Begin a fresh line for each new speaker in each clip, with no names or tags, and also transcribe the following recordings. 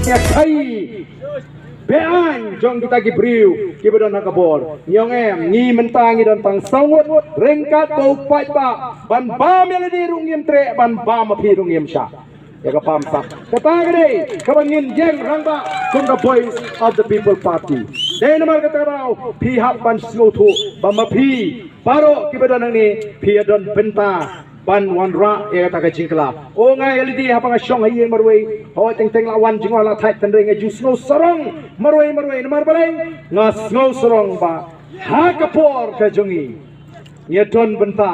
nya kai bean jong kita gibriu kibadan hakabor nyong em ngi mentangi dan tang sangut rengkat bau pai ba ban ba melodi rungim tre ban ba mapi rungim sha ya ka pam sak kata gede kabangin jeng rangba kung the voice of the people party dai namar kata rau pihak ban slotu ba mapi paro kibadan ni piadon benta ban wanra ya kata jingkla o ngai lidi apa ngasong haye marwei ho teng teng lawan jingwa la thai tandre ngai ju snow sarong marwei namar balai ngas snow sarong ba ha kapor ka jongi nyedon benta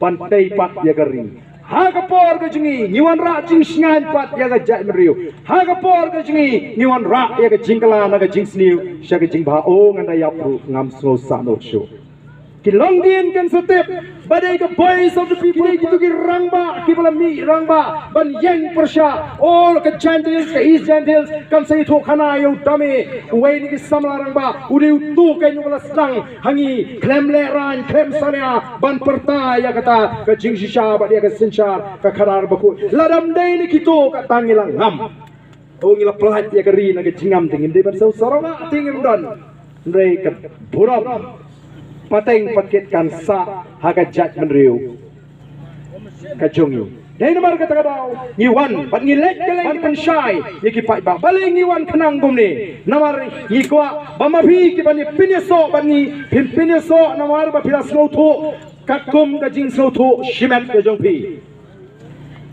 ban tei pat ya gari ha kapor ka jongi nyiwan ra jing sngan pat ya ga jai meriu ha kapor ka jongi nyiwan ra ya ga jingkla na ga jing sniu sha ga jing ba o nganda ya pru ngam snow sa no show Kilongdian kan setep badai ke voice of the people gitu ki rangba ki balami rangba ban yang persya all ke gentiles ke east gentiles kan sai tho khana yo dame wei ni ki samla rangba udi tu ke nyula sedang hangi klem le ran klem sania ban perta ya kata ke jing shisha ba dia ke sinchar ke kharar baku ladam dai ni kitu ka tangilang ngam o ngila pelat ya ke ri na ke jingam tingim de ban sau sarona tingim don ndrei ke burap pateng paketkan sa haga judgment riu kajongi dai namar kata kadau ngiwan pat ngilek keleng pensyai yiki pai ba baleng ngiwan kenang gumni namar ngikwa bamabi ki bani pinyeso bani pinyeso namar ba pila snotho kakum ka jing snotho shimet ka jongpi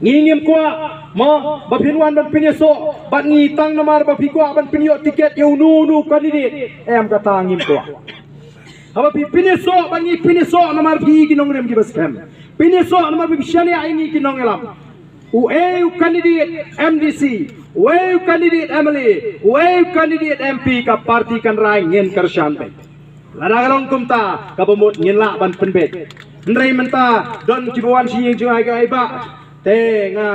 ngingim kwa ma ba pinwan ban pinyeso ban ngitang namar ba pikwa ban pinyo tiket yu nu candidate em kata ngim kwa Apa pineso bangi pineso namar pi kinong rem gibas kem pineso namar pi shani aingi kinong elam u candidate MDC u candidate MLA u candidate MP ka parti kan rai ngen kershan pe ladagalong kumta ka pemut ngen la ban penbet ndrei menta don kibawan si jeng ai ga iba te nga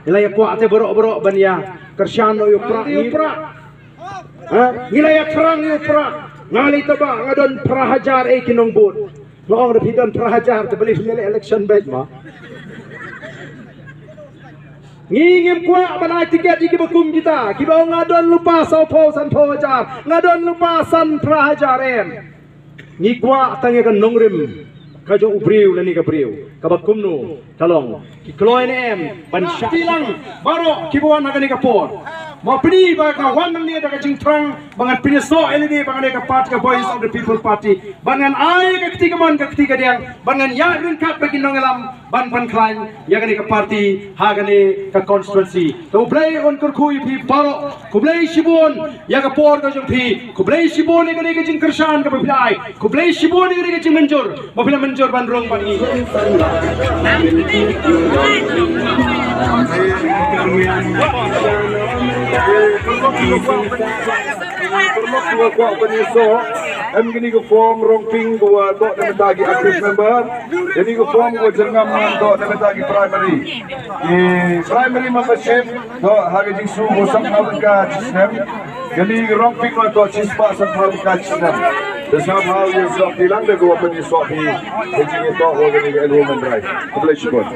ilaya kwa te borok ban ya kershan yo pra ha ilaya kerang yo pra ngali taba ngadon prahajar kinong bud noong repidon prahajar te beli election bet ma ngingim kwa banai tiket iki bakum kita kiba ngadon lupa saupo san prahajar ngadon lupa san prahajar em ngi kwa tangi kan nongrim kajo ubriu lani ka briu kabakum nu talong ki kloin em ban syatilang baro kibuan nakani ka por mau pilih bagaimana wan ni ada kacing terang bangan pilih so ini bangan ada part ke voice of the people party bangan ai ke ketiga dia bangan ya ringkat bagi nongelam ban klain ya kan ke party ha kan ke constituency to play on kurkui pi paro ku play shibon ya ke por ke jong pi ku play shibon ni ke jing kershan ke pilai ku play shibon ni ke jing menjur bila menjur ban rong ban ni em gini ko form rongping ko to na matagi active member gini ko form ko jengam to na matagi primary membership to hage jing su ko sam ka system gini rongping ko to chispa sam ka system the somehow you stop bilang de go open is stop he jing to ho gini enrollment drive apply shibon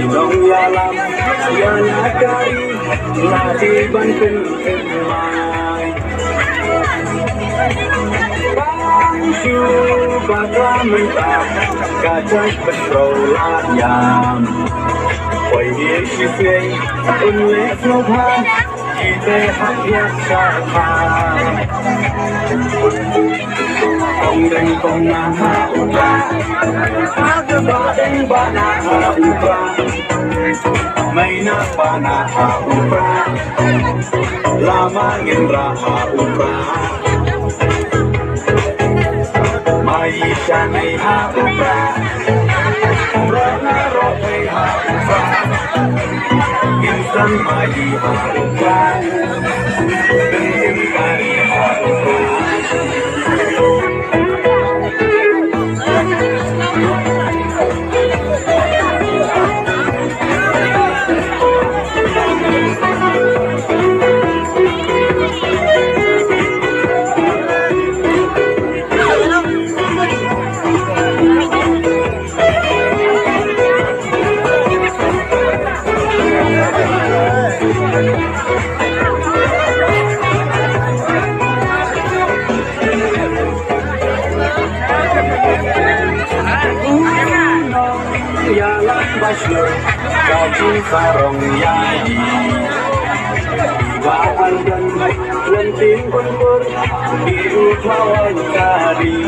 Dong ya lam ya nakari lagi banten kemai Bangsu bakla mentah kacak petrolat yam Quay hiến chi phê ưng lễ phô pha Chi tê hát hiác xa pha Ông đinh công na ha u ra Ba đinh ba na ha u ra May na ba na ha u ra Lama ngin ra ha u ra Mai cha nay ha u ra Ra na ro hay ha u ra Insan mai ha u ra Đinh kari ha u ra Bachelor, gaji sarong yai. Bahan dan lenting pembur biru lawan kari.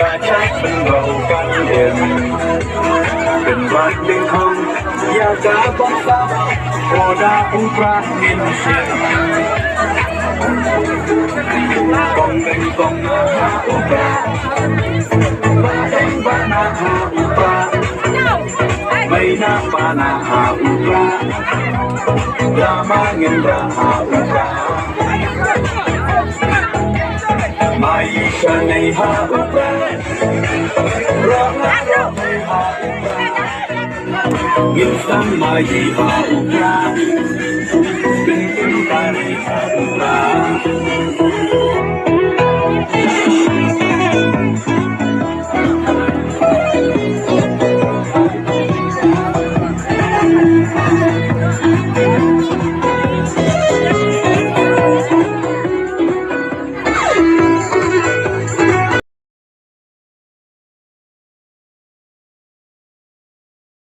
Gajah penggau kandem, penbat dengkong ya gabang sah, oda umrah minsin. Con đinh con na ha u ra ba đinh ba na ha u ra mây na ba na ha u ra lama ngin ra ha u ra mai sa nay ha u ra ra na ra ha u ra ngin san mai ha u ra đinh đinh ba ha u ra